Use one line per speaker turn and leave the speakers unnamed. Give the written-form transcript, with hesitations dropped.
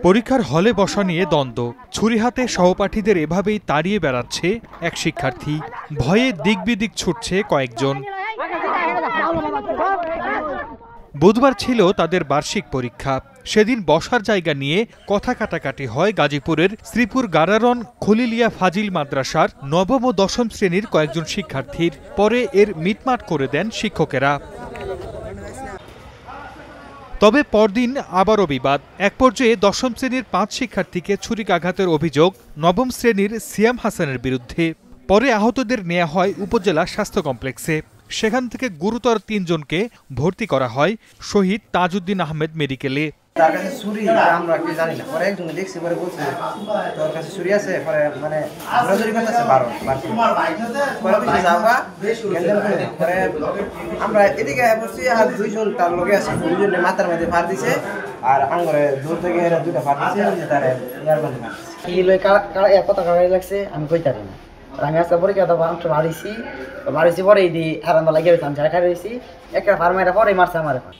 পরীক্ষার হলে বসা নিয়ে দ্বন্দ্ব, ছুরি হাতে সহপাঠীদের এভাবেই তাড়িয়ে বেড়াচ্ছে এক শিক্ষার্থী। ভয়ে দিকবিদিক ছুটছে কয়েকজন। বুধবার ছিল তাদের বার্ষিক পরীক্ষা। সেদিন বসার জায়গা নিয়ে কথা কাটাকাটি হয় গাজীপুরের শ্রীপুর গারারন খলিলিয়া ফাজিল মাদ্রাসার নবম ও দশম শ্রেণীর কয়েকজন শিক্ষার্থীর। পরে এর মিটমাট করে দেন শিক্ষকেরা। তবে পরদিন আবারও বিবাদ। এক পর্যায়ে দশম শ্রেণীর 5 শিক্ষার্থীকে ছুরিকাঘাতের অভিযোগ নবম শ্রেণীর সিয়াম হাসানের বিরুদ্ধে। পরে আহতদের নেওয়া হয় উপজেলা স্বাস্থ্য কমপ্লেক্সে। সেখান থেকে গুরুতর 3 জনকে ভর্তি করা হয় শহীদ তাজউদ্দিন আহমেদ মেডিকেলে।
তার কাছে ছুরি আমরা কি জানি না, পরে একজন দেখছি, পরে বলছে তোর কাছে ছুরি আছে, পরে মানে ঘোরাঘুরি করতেছে পরে আমরা এদিকে বসছি আর 2 জন তার লগে আছে, 2 জনের মাথার মধ্যে ফার দিছে আর আঙ্গুরে দূর থেকে এরা 2টা ফার দিছে, তার ইয়ার মধ্যে কি লই কত কাগাই লাগছে আমি কইতারি না। আমি আজকে পরীক্ষা দেবো আমি বাড়িছি পরে এই দিয়ে আরাম লাগিয়ে আমি জায়গা রয়েছি একটা ফার্মাইটা পরে মারছে আমার।